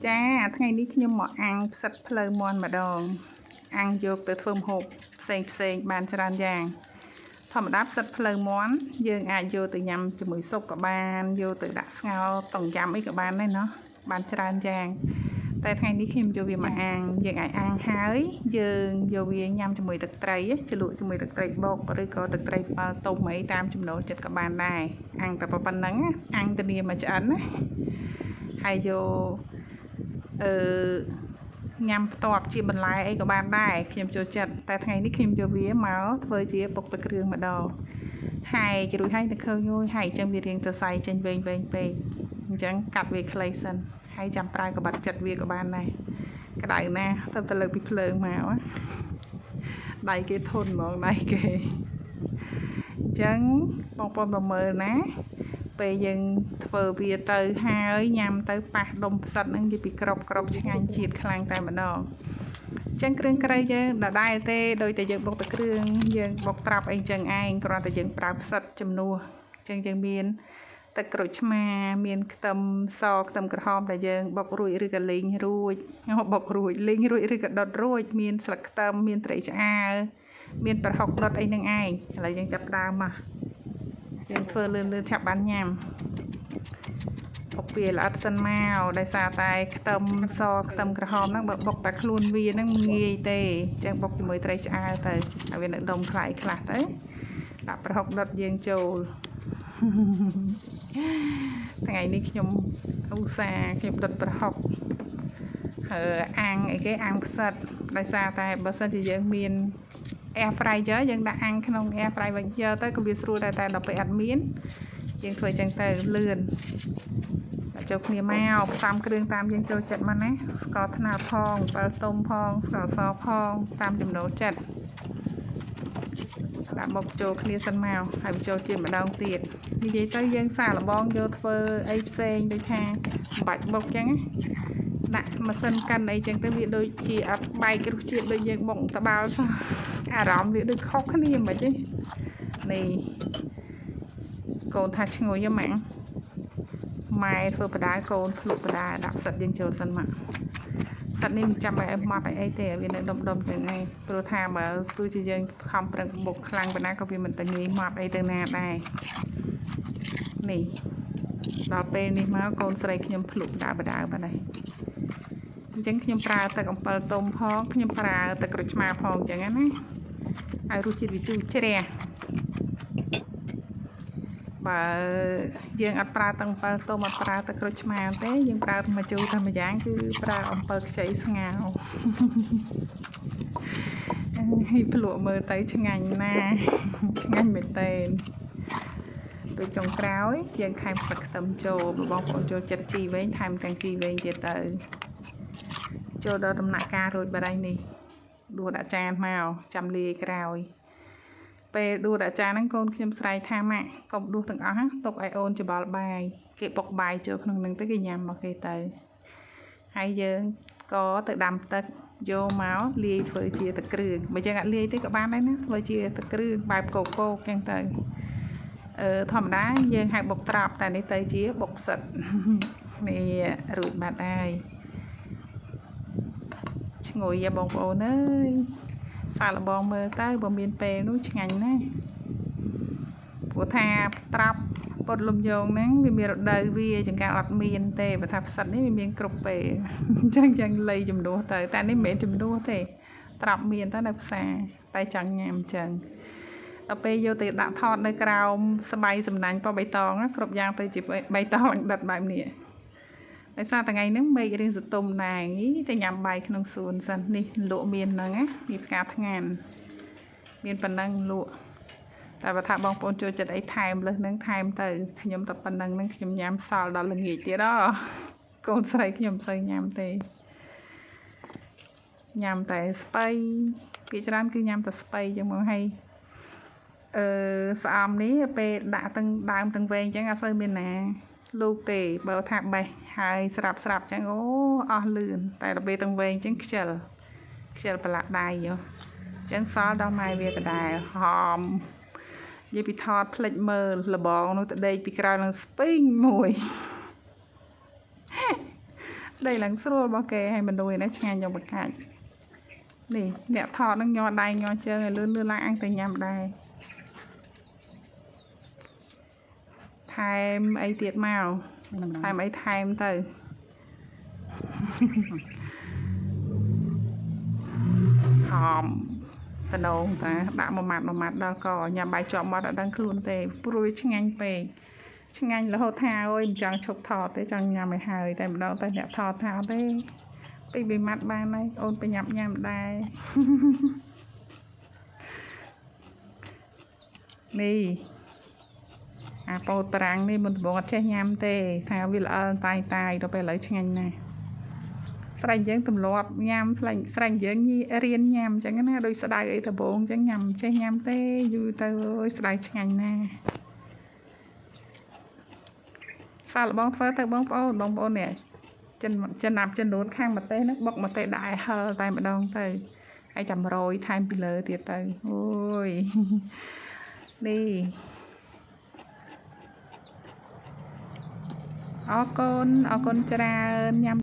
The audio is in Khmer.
ចាថ្ងៃនេះខ្ញុំមកអាំងផ្សិតភ្លៅមាន់ម្ដងអាំងយកទៅធ្វើម្ហូបផ្សេងបានច្រើនយ៉ាងធម្មតាផ្សិតភ្លៅមាន់យើងអាចយកទៅញ៉ាំជាមួយស៊ុបក៏បានយកទៅដាក់ស្ងោរតុងយ៉ាំអីក៏បានដែរเนาะបានច្រើនយ៉ាងតែថ្ងៃនេះខ្ញុំយកវាមកអាំងយើងអាចអាំងហើយយើងយកវាញ៉ាំជាមួយទឹកត្រីជ្រលក់ជាមួយទឹកត្រីបុកឬក៏ទឹកត្រីប៉ាល់ទុំអីតាមចំណូលចិត្តក៏បានដែរអាំងតែប៉ុណ្្នឹងអាំងធានាមកឆ្អិនណាហើយយកញ៉ាំផ្ទាប់ជាបន្លែអីក៏បានដែរខ្ញុំចូលចិត្តតែថ្ងៃនេះខ្ញុំយកវាមកធ្វើជាបុកទឹកគ្រឿងម្ដងហើយរួចហើយទៅឃើញហើយអញ្ចឹងវារៀងទៅសៃចេញវែងពេកអញ្ចឹងកាត់វាខ្លីសិនហើយចាំប្រើក្បាត់ចិត្តវាក៏បានដែរក្តៅណាទៅលើពីភ្លើងមកដៃគេធន់ហ្មងដៃគេអញ្ចឹងបងប្អូនមើលណាពេលយើងធ្វើវាទៅហើយញ៉ាំទៅប៉ះដុំផ្សិតហ្នឹងនិយាយពីក្របឆ្ងាញ់ជាតិខ្លាំងតែម្ដងអញ្ចឹងគ្រឿងគ្រៃយើងដដែលទេដោយតែយើងបុកតែគ្រឿងយើងបុកត្រាប់អីអញ្ចឹងឯងគ្រាន់តែយើងប្រើផ្សិតជំនួសអញ្ចឹងយើងមានទឹកក្រូចឆ្មាមានខ្ទឹមសខ្ទឹមក្រហមដែលយើងបុករួចឬក៏លីងរួចបុករួចលីងរួចឬក៏ដុតរួចមានស្លឹកខ្ទឹមមានត្រីឆ្អើរមានប្រហុកដុតអីហ្នឹងឯងឥឡូវយើងចាប់ដើមមកយើងធ្វើលឿនឆាប់បានញ៉ាំបុកវាល្អិតសិនមកដោយសារតែខ្ទឹមសខ្ទឹមក្រហមហ្នឹងបើបុកតែខ្លួនវាហ្នឹងងាយទេអញ្ចឹងបុកជាមួយត្រីឆ្អើរទៅឲ្យវានៅដុំខ្លៃខ្លះទៅដាក់ប្រហុកដុតយើងចូលថ្ងៃនេះខ្ញុំឧស្សាហ៍ខ្ញុំដុតប្រហុកអាំងអីគេអាំងផ្សិតដោយសារតែបើសិនជាយើងមានair fryer យើងដាក់អាំងក្នុង air fryer ទៅក៏វាស្រួលដែរតែដល់ពេលអត់មានយើងធ្វើចឹងទៅលឿនចូលគ្នាមកផ្សំគ្រឿងតាមយើងចូលចិត្តមកណាស្ករត្នោតផងអំបិលទុំផងស្ករសផងតាមចំណូលចិត្តដាក់មកចូលគ្នាសិនមកហើយចូលជាតិម្ដងទៀតនិយាយទៅយើងសាកល្បងយកធ្វើអីផ្សេងដូចថាបាច់បុកចឹងដាក់ម៉ាស៊ីនកាន់អីចឹងទៅវាដូចជាអត់បែករសជាតិដូចយើងបុកត្បាល់សោះអារម្មណ៍វាដូចខុសគ្នាមិនទេនេះកូនថាឈ្ងុយហ្មងម៉ែធ្វើបដាកូនភ្លុកបដាដាក់ផ្សិតយើងចូលសិនមកផ្សិតនេះមិនចាំឲ្យម៉ត់អីទេវានៅដុំចឹងឯងព្រោះថាបើទោះជាយើងខំប្រឹងបុកខ្លាំងប៉ុណ្ណាក៏វាមិនទៅងាយម៉ត់អីទៅណាដែរនេះដល់ពេលនេះមកកូនស្រីខ្ញុំភ្លុកបដាបាត់ហើយអញ្ចឹងខ្ញុំប្រើទឹកអំពិលទុំផងខ្ញុំប្រើទឹកក្រូចឆ្មាផងអញ្ចឹងណាឲ្យរសជាតិវាជូរជ្រះបើយើងអត់ប្រើទឹកអំពិលទុំអត់ប្រើទឹកក្រូចឆ្មាទេយើងប្រើមកជូរតែម្យ៉ាងគឺប្រើអំពិលខ្ចីស្ងោរហើយភ្លក់មើលទៅឆ្ងាញ់ណាស់ឆ្ងាញ់មែនតើពេលចុងក្រោយយើងថែមស្លឹកខ្ទឹមចូលបងប្អូនចូលចិត្តជីវែងថែមទាំងជីវែងទៀតទៅចូលដល់ដំណាក់កាលរួចបាត់ហើយនេះដួសដាក់ចានមកចាំលាយក្រោយពេលដួសដាក់ចានហ្នឹងកូនខ្ញុំស្រែកថាម៉ាក់កុំដួសទាំងអស់ទុកឲ្យអូនច្បល់បាយគេបុកបាយចូលក្នុងហ្នឹងទៅគេញ៉ាំមកគេទៅហើយយើងក៏ទៅដាំទឹកយកមកលាយធ្វើជាទឹកគ្រឿងបើយើងអត់លាយទេក៏បានដែរណាធ្វើជាទឹកគ្រឿងបែបកោកចឹងទៅធម្មតាយើងហៅបុកត្រាប់តែនេះទៅជាបុកផ្សិតនេះរួចបាត់ហើយឈ្ងុយបងប្អូនអើយសាកល្បងមើលទៅបើមានពេលនោះឆ្ងាញ់ណាស់ព្រោះថាត្រាប់ពុតលំយងហ្នឹងវាមានរដូវវាចង្កាអត់មានទេបើថាផ្សិតនេះវាមានគ្រប់ពេលអញ្ចឹងយ៉ាងលៃចំនួនទៅតែនេះមិនមែនចំនួនទេត្រាប់មានតែនៅផ្សារតែចង់ញ៉ាំអញ្ចឹងដល់ពេលយកទៅដាក់ថតនៅក្រោមស្បៃសំណាញ់ប៉បៃតងគ្រប់យ៉ាងទៅជាបៃតងដិតបែបនេះដោយសារថ្ងៃហ្នឹងមេឃរៀងសតុំដែរតែញ៉ាំបាយក្នុងសួនសិននេះលក់មានហ្នឹងណានេះផ្កាថ្ងានមានប៉ុណ្ណឹងលក់តែបើថាបងប្អូនចូលចិត្តអីថែមលើសហ្នឹងថែមទៅខ្ញុំតែប៉ុណ្ណឹងហ្នឹងខ្ញុំញ៉ាំសល់ដល់ល្ងាចទៀតកូនស្រីខ្ញុំមិនសូវញ៉ាំទេញ៉ាំតែស្បៃពីច្រើនគឺញ៉ាំតែស្បៃចឹងមកហើយស្អំនេះពេលដាក់ទាំងដើមទាំងវែងចឹងអត់សូវមានណាលោកទេបើថាបេះហើយស្រាប់ចឹងអូអស់លឿនតែដល់ពេលទាំងវែងចឹងខ្ជិលប្រឡាក់ដៃអញ្ចឹងសល់ដល់ម៉ែវាដដែលហមនិយាយពីថតផ្លិចមើលលបងនោះទៅដេកពីក្រោយនឹងស្ពីងមួយ đây là số bao kê hay mình đuôi nó ngang trong bậc cạnh nè đẹp thọ nó nho đay nho chơi lươn lươn lại ăn từ nhầm đay thêm ấy tiệt màu thêm ấy thêm từ hòm ta đầu ta đã một mặt đó có nhà bài chọn mà đã đang luôn tề pruy chăng anh về chăng anh là hồ thao ơi chẳng chụp thọ tới chẳng nhà mày hời tại đâu ta đẹp thọ thao đấy bị mặt ba này ônไปnhập nhầm đây đi à bột trắng đi mình bột che nhầm tê thao vì là tai tai đâu phải lấy chăng anh này sành dưỡng tùm lọp nhằm sành dưỡng như riêng nhằm chẳng cái đôi sài ấy thà bốn chẳng nhằm che nhằm tê vui tơi sài chẳng nè sao là bông phơi tơi bông bông nè chân nằm chân đốn khang mà tê nó bọc mà tê đại hờ tay mà đông tơi ai chầm rồi thay bị lỡ tiệt tơi ôi đi ở con chả nhằm